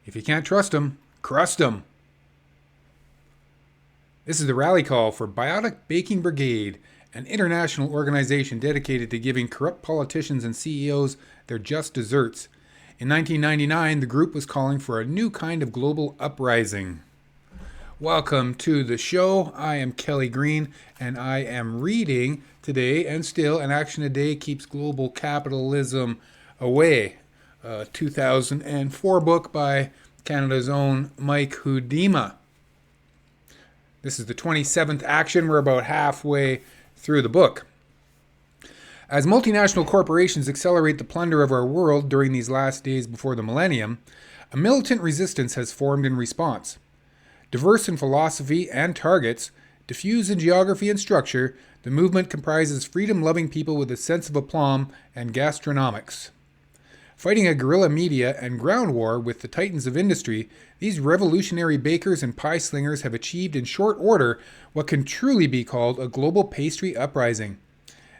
If you can't trust them, crust them. This is the rally call for Biotic Baking Brigade, an international organization dedicated to giving corrupt politicians and CEOs their just desserts. In 1999, the group was calling for a new kind of global uprising. Welcome to the show. I am Kelly Green, and I am reading today and still An Action a Day Keeps Global Capitalism Away, a 2004 book by Canada's own Mike Hudema. This is the 27th action. We're about halfway through the book. As multinational corporations accelerate the plunder of our world during these last days before the millennium, a militant resistance has formed in response. Diverse in philosophy and targets, diffuse in geography and structure, the movement comprises freedom-loving people with a sense of aplomb and gastronomics. Fighting a guerrilla media and ground war with the titans of industry, these revolutionary bakers and pie slingers have achieved in short order what can truly be called a global pastry uprising.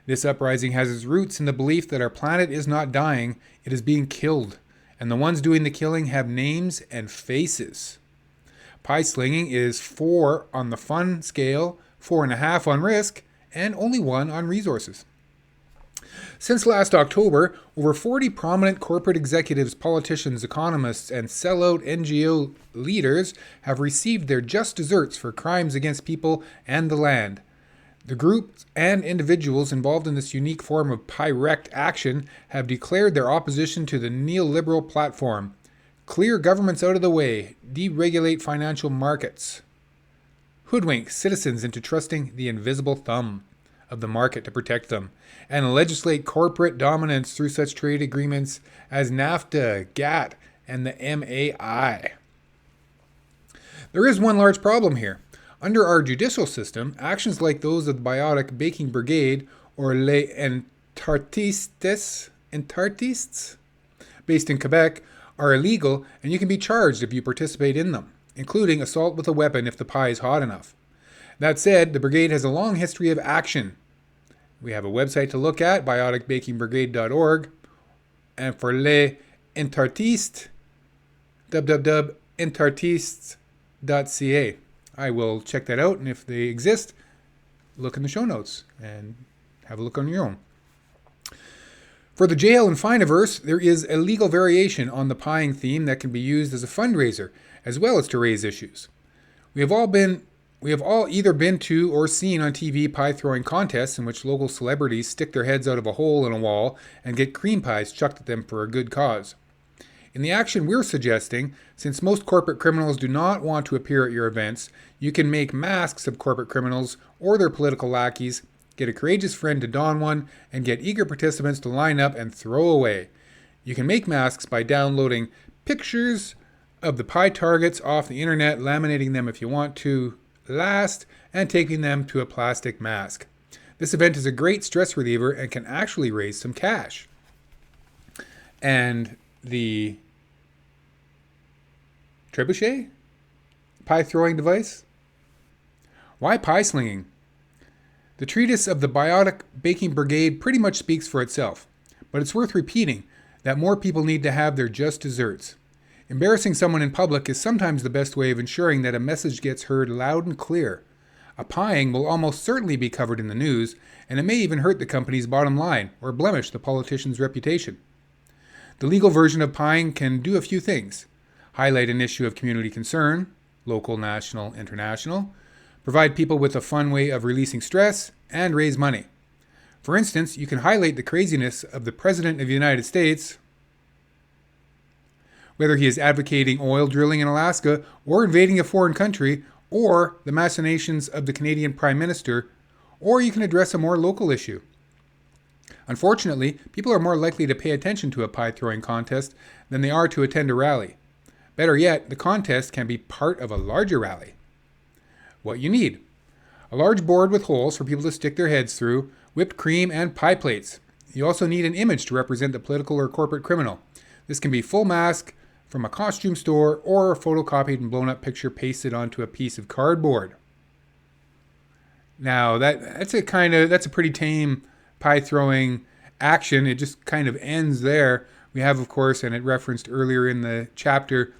This uprising has its roots in the belief that our planet is not dying, it is being killed, and the ones doing the killing have names and faces. Pie slinging is 4 on the fun scale, 4.5 on risk, and only 1 on resources. Since last October, over 40 prominent corporate executives, politicians, economists, and sellout NGO leaders have received their just desserts for crimes against people and the land. The groups and individuals involved in this unique form of pyrect action have declared their opposition to the neoliberal platform. Clear governments out of the way, deregulate financial markets, hoodwink citizens into trusting the invisible thumb of the market to protect them, and legislate corporate dominance through such trade agreements as NAFTA, GATT, and the MAI. There is one large problem here. Under our judicial system, actions like those of the Biotic Baking Brigade or Les Antidotes, based in Quebec, are illegal, and you can be charged if you participate in them, including assault with a weapon if the pie is hot enough. That said, the brigade has a long history of action. We have a website to look at, bioticbakingbrigade.org, and for Les Antidotes, www.antidotes.ca. I will check that out, and if they exist, look in the show notes and have a look on your own. For the jail and fine-averse, there is a legal variation on the pieing theme that can be used as a fundraiser, as well as to raise issues. We have all either been to or seen on TV pie-throwing contests in which local celebrities stick their heads out of a hole in a wall and get cream pies chucked at them for a good cause. In the action we're suggesting, since most corporate criminals do not want to appear at your events, you can make masks of corporate criminals or their political lackeys, get a courageous friend to don one, and get eager participants to line up and throw away. You can make masks by downloading pictures of the pie targets off the internet, laminating them if you want to last, and taping them to a plastic mask. This event is a great stress reliever and can actually raise some cash. And the trebuchet? Pie throwing device? Why pie slinging? The treatise of the Biotic Baking Brigade pretty much speaks for itself, but it's worth repeating that more people need to have their just desserts. Embarrassing someone in public is sometimes the best way of ensuring that a message gets heard loud and clear. A pieing will almost certainly be covered in the news, and it may even hurt the company's bottom line or blemish the politician's reputation. The legal version of pieing can do a few things: highlight an issue of community concern, local, national, international, provide people with a fun way of releasing stress, and raise money. For instance, you can highlight the craziness of the President of the United States, whether he is advocating oil drilling in Alaska or invading a foreign country, or the machinations of the Canadian Prime Minister, or you can address a more local issue. Unfortunately, people are more likely to pay attention to a pie-throwing contest than they are to attend a rally. Better yet, the contest can be part of a larger rally. What you need: a large board with holes for people to stick their heads through, whipped cream, and pie plates. You also need an image to represent the political or corporate criminal. This can be full mask from a costume store or a photocopied and blown up picture pasted onto a piece of cardboard. Now, that's a pretty tame pie throwing action. It just kind of ends there. We have, of course, and it referenced earlier in the chapter,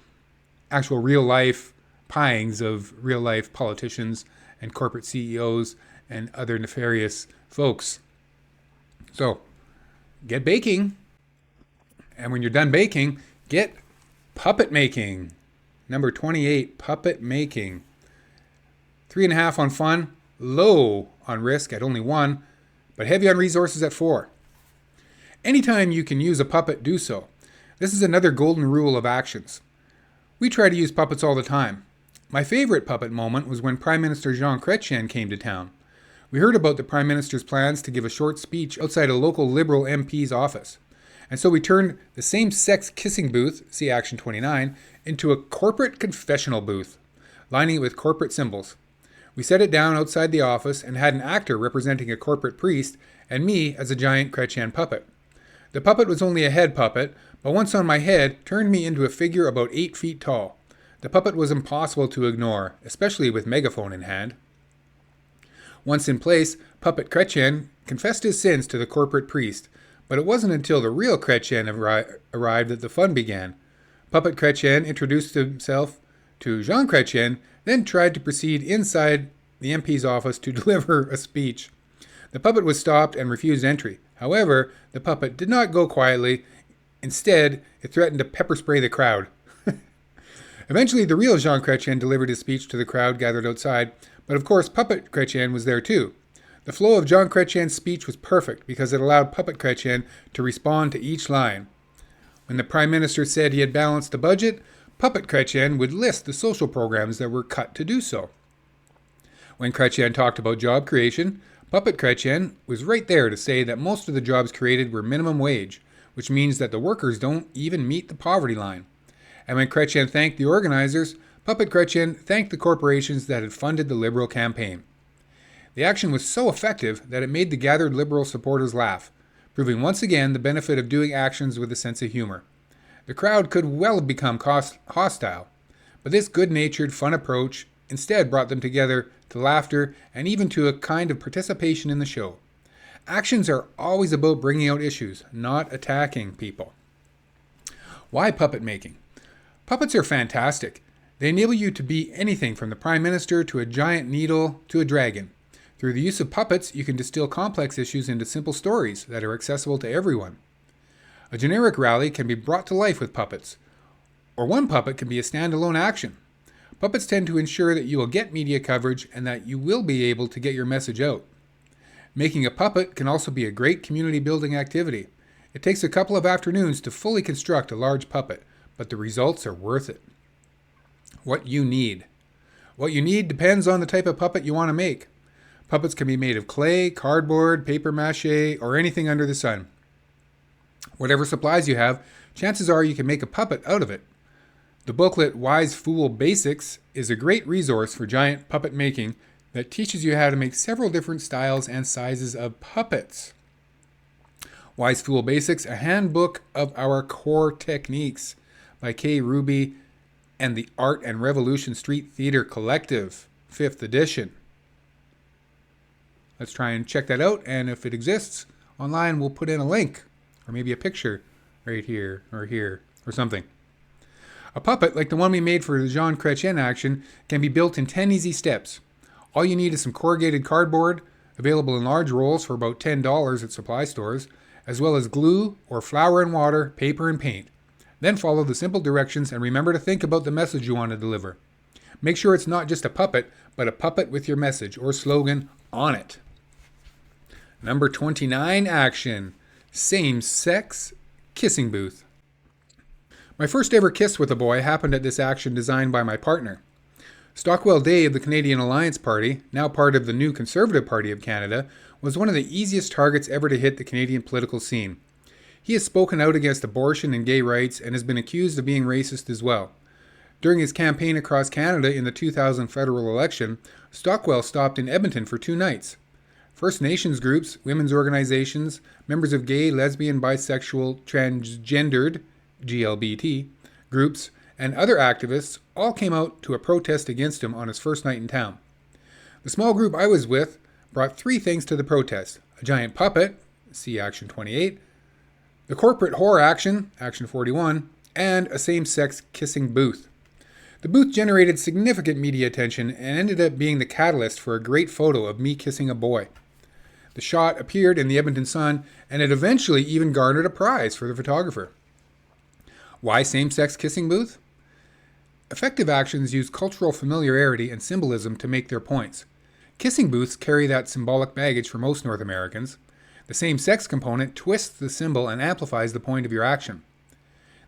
actual real life pyings of real life politicians and corporate CEOs and other nefarious folks. So get baking. And when you're done baking, get puppet making. Number 28, puppet making. 3.5 on fun, low on risk at only 1, but heavy on resources at 4. Anytime you can use a puppet, do so. This is another golden rule of actions. We try to use puppets all the time. My favorite puppet moment was when Prime Minister Jean Chrétien came to town. We heard about the Prime Minister's plans to give a short speech outside a local Liberal MP's office. And so we turned the same-sex kissing booth, see Action 29, into a corporate confessional booth, lining it with corporate symbols. We set it down outside the office and had an actor representing a corporate priest and me as a giant Chrétien puppet. The puppet was only a head puppet, but once on my head, turned me into a figure about 8 feet tall. The puppet was impossible to ignore, especially with megaphone in hand. Once in place, Puppet Chrétien confessed his sins to the corporate priest, but it wasn't until the real Chrétien arrived that the fun began. Puppet Chrétien introduced himself to Jean Chrétien, then tried to proceed inside the MP's office to deliver a speech. The puppet was stopped and refused entry. However, the puppet did not go quietly. Instead, it threatened to pepper spray the crowd. Eventually, the real Jean Chrétien delivered his speech to the crowd gathered outside, but of course Puppet Chrétien was there too. The flow of Jean Chrétien's speech was perfect because it allowed Puppet Chrétien to respond to each line. When the Prime Minister said he had balanced the budget, Puppet Chrétien would list the social programs that were cut to do so. When Chrétien talked about job creation, Puppet Chrétien was right there to say that most of the jobs created were minimum wage, which means that the workers don't even meet the poverty line. And when Chrétien thanked the organizers, Puppet Chrétien thanked the corporations that had funded the Liberal campaign. The action was so effective that it made the gathered Liberal supporters laugh, proving once again the benefit of doing actions with a sense of humor. The crowd could well have become hostile, but this good-natured, fun approach instead brought them together to laughter and even to a kind of participation in the show. Actions are always about bringing out issues, not attacking people. Why puppet making? Puppets are fantastic. They enable you to be anything from the Prime Minister to a giant needle to a dragon. Through the use of puppets, you can distill complex issues into simple stories that are accessible to everyone. A generic rally can be brought to life with puppets, or one puppet can be a standalone action. Puppets tend to ensure that you will get media coverage and that you will be able to get your message out. Making a puppet can also be a great community building activity. It takes a couple of afternoons to fully construct a large puppet, but the results are worth it. What you need. What you need depends on the type of puppet you want to make. Puppets can be made of clay, cardboard, paper mache, or anything under the sun. Whatever supplies you have, chances are you can make a puppet out of it. The booklet Wise Fool Basics is a great resource for giant puppet making that teaches you how to make several different styles and sizes of puppets. Wise Fool Basics, a handbook of our core techniques by Kay Ruby and the Art and Revolution Street Theater Collective, 5th edition. Let's try and check that out, and if it exists online, we'll put in a link, or maybe a picture right here, or something. A puppet, like the one we made for the Jean Chrétien action, can be built in 10 easy steps. All you need is some corrugated cardboard, available in large rolls for about $10 at supply stores, as well as glue or flour and water, paper and paint. Then follow the simple directions and remember to think about the message you want to deliver. Make sure it's not just a puppet, but a puppet with your message or slogan on it. Number 29 action, same-sex kissing booth. My first ever kiss with a boy happened at this action designed by my partner. Stockwell Day of the Canadian Alliance Party, now part of the New Conservative Party of Canada, was one of the easiest targets ever to hit the Canadian political scene. He has spoken out against abortion and gay rights and has been accused of being racist as well. During his campaign across Canada in the 2000 federal election, Stockwell stopped in Edmonton for 2 nights. First Nations groups, women's organizations, members of gay, lesbian, bisexual, transgendered, GLBT, groups, and other activists all came out to a protest against him on his first night in town. The small group I was with brought 3 things to the protest: a giant puppet, see Action 28, the corporate whore action, Action 41, and a same-sex kissing booth. The booth generated significant media attention and ended up being the catalyst for a great photo of me kissing a boy. The shot appeared in the Edmonton Sun, and it eventually even garnered a prize for the photographer. Why same-sex kissing booth? Effective actions use cultural familiarity and symbolism to make their points. Kissing booths carry that symbolic baggage for most North Americans. The same-sex component twists the symbol and amplifies the point of your action.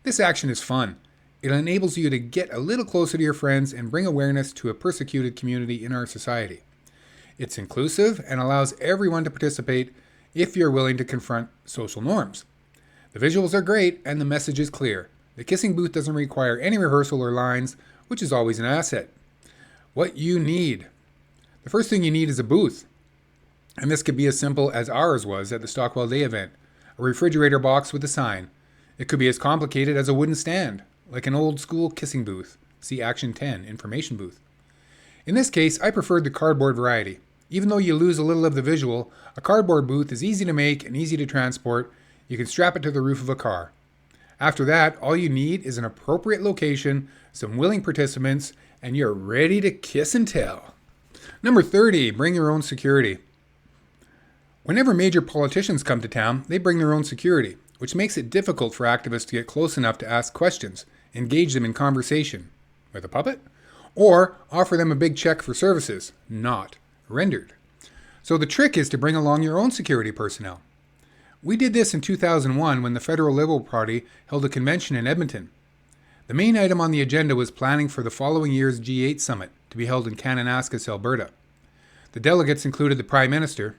This action is fun. It enables you to get a little closer to your friends and bring awareness to a persecuted community in our society. It's inclusive and allows everyone to participate if you're willing to confront social norms. The visuals are great and the message is clear. The kissing booth doesn't require any rehearsal or lines, which is always an asset. What you need. The first thing you need is a booth. And this could be as simple as ours was at the Stockwell Day event, a refrigerator box with a sign. It could be as complicated as a wooden stand, like an old school kissing booth. See Action 10, information booth. In this case, I preferred the cardboard variety. Even though you lose a little of the visual, a cardboard booth is easy to make and easy to transport. You can strap it to the roof of a car. After that, all you need is an appropriate location, some willing participants, and you're ready to kiss and tell. Number 30, bring your own security. Whenever major politicians come to town, they bring their own security, which makes it difficult for activists to get close enough to ask questions, engage them in conversation, with a puppet, or offer them a big check for services, not rendered. So the trick is to bring along your own security personnel. We did this in 2001 when the Federal Liberal Party held a convention in Edmonton. The main item on the agenda was planning for the following year's G8 summit to be held in Kananaskis, Alberta. The delegates included the Prime Minister.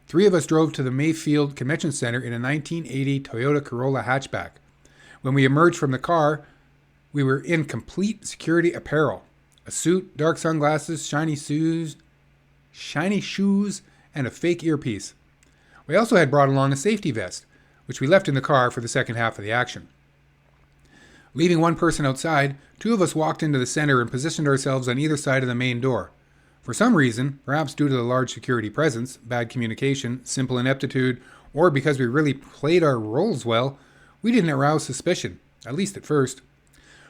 3 of us drove to the Mayfield Convention Center in a 1980 Toyota Corolla hatchback. When we emerged from the car, we were in complete security apparel. A suit, dark sunglasses, shiny shoes, and a fake earpiece. We also had brought along a safety vest, which we left in the car for the second half of the action. Leaving one person outside, 2 of us walked into the center and positioned ourselves on either side of the main door. For some reason, perhaps due to the large security presence, bad communication, simple ineptitude, or because we really played our roles well, we didn't arouse suspicion, at least at first.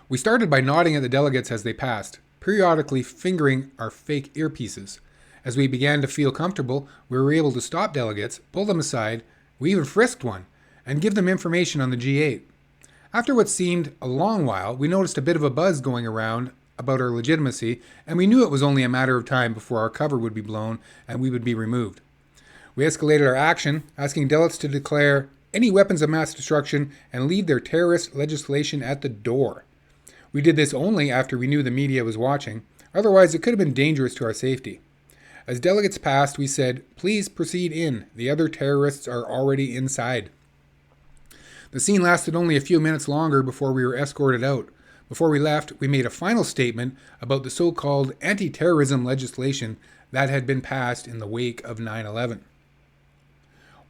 We started by nodding at the delegates as they passed, periodically fingering our fake earpieces. As we began to feel comfortable, we were able to stop delegates, pull them aside, we even frisked one, and give them information on the G8. After what seemed a long while, we noticed a bit of a buzz going around about our legitimacy, and we knew it was only a matter of time before our cover would be blown and we would be removed. We escalated our action, asking delegates to declare any weapons of mass destruction and leave their terrorist legislation at the door. We did this only after we knew the media was watching, otherwise it could have been dangerous to our safety. As delegates passed, we said, "Please proceed in. The other terrorists are already inside." The scene lasted only a few minutes longer before we were escorted out. Before we left, we made a final statement about the so-called anti-terrorism legislation that had been passed in the wake of 9/11.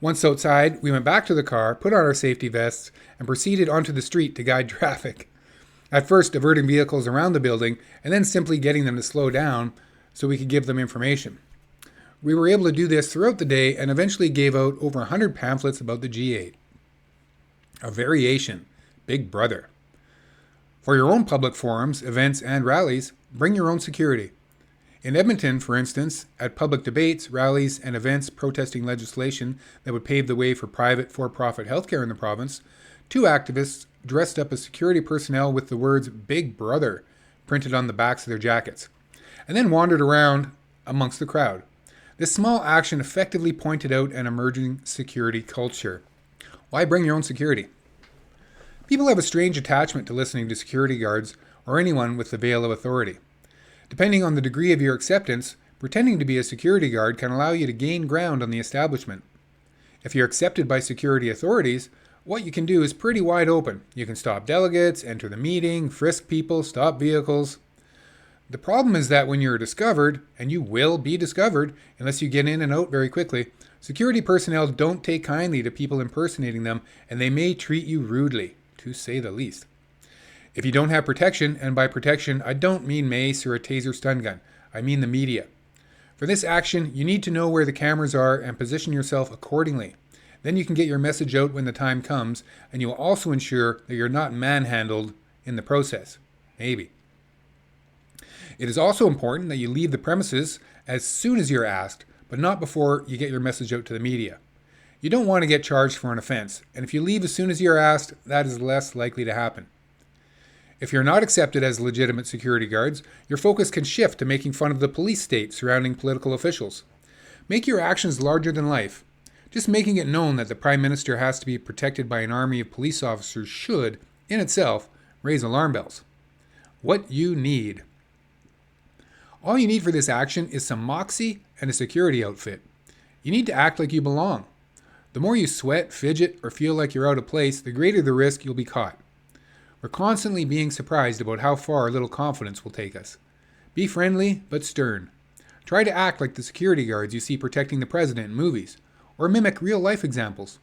Once outside, we went back to the car, put on our safety vests, and proceeded onto the street to guide traffic. At first, diverting vehicles around the building, and then simply getting them to slow down so we could give them information. We were able to do this throughout the day and eventually gave out over 100 pamphlets about the G8. A variation, Big Brother. For your own public forums, events, and rallies, bring your own security. In Edmonton, for instance, at public debates, rallies, and events protesting legislation that would pave the way for private for-profit healthcare in the province, 2 activists dressed up as security personnel with the words "Big Brother" printed on the backs of their jackets, and then wandered around amongst the crowd. This small action effectively pointed out an emerging security culture. Why bring your own security? People have a strange attachment to listening to security guards or anyone with the veil of authority. Depending on the degree of your acceptance, pretending to be a security guard can allow you to gain ground on the establishment. If you're accepted by security authorities, what you can do is pretty wide open. You can stop delegates, enter the meeting, frisk people, stop vehicles. The problem is that when you're discovered, and you will be discovered unless you get in and out very quickly, security personnel don't take kindly to people impersonating them, and they may treat you rudely, to say the least. If you don't have protection, and by protection I don't mean mace or a taser stun gun, I mean the media. For this action, you need to know where the cameras are and position yourself accordingly. Then you can get your message out when the time comes, and you will also ensure that you're not manhandled in the process. Maybe. It is also important that you leave the premises as soon as you're asked, but not before you get your message out to the media. You don't want to get charged for an offense, and if you leave as soon as you're asked, that is less likely to happen. If you're not accepted as legitimate security guards, your focus can shift to making fun of the police state surrounding political officials. Make your actions larger than life. Just making it known that the Prime Minister has to be protected by an army of police officers should, in itself, raise alarm bells. What you need. All you need for this action is some moxie and a security outfit. You need to act like you belong. The more you sweat, fidget, or feel like you're out of place, the greater the risk you'll be caught. We're constantly being surprised about how far a little confidence will take us. Be friendly, but stern. Try to act like the security guards you see protecting the president in movies, or mimic real-life examples.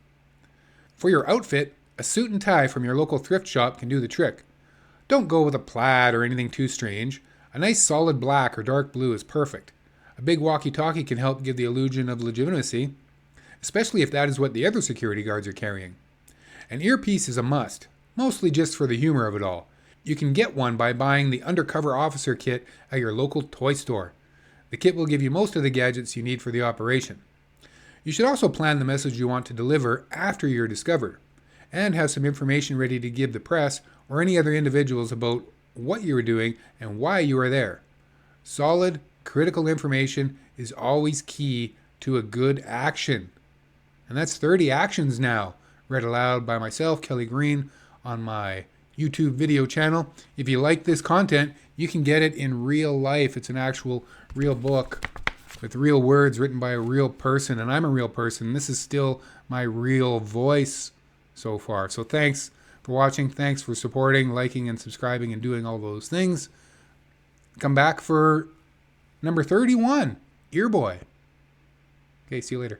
For your outfit, a suit and tie from your local thrift shop can do the trick. Don't go with a plaid or anything too strange. A nice solid black or dark blue is perfect. A big walkie-talkie can help give the illusion of legitimacy, especially if that is what the other security guards are carrying. An earpiece is a must, mostly just for the humor of it all. You can get one by buying the Undercover Officer kit at your local toy store. The kit will give you most of the gadgets you need for the operation. You should also plan the message you want to deliver after you're discovered, and have some information ready to give the press or any other individuals about what you are doing and why you are there. Solid, critical information is always key to a good action. And that's 30 actions now, read aloud by myself, Kelly Green, on my YouTube video channel. If you like this content, you can get it in real life. It's an actual real book with real words written by a real person, and I'm a real person. This is still my real voice so far. So thanks for watching. Thanks for supporting, liking, and subscribing, and doing all those things. Come back for number 31, Earboy. Okay, see you later.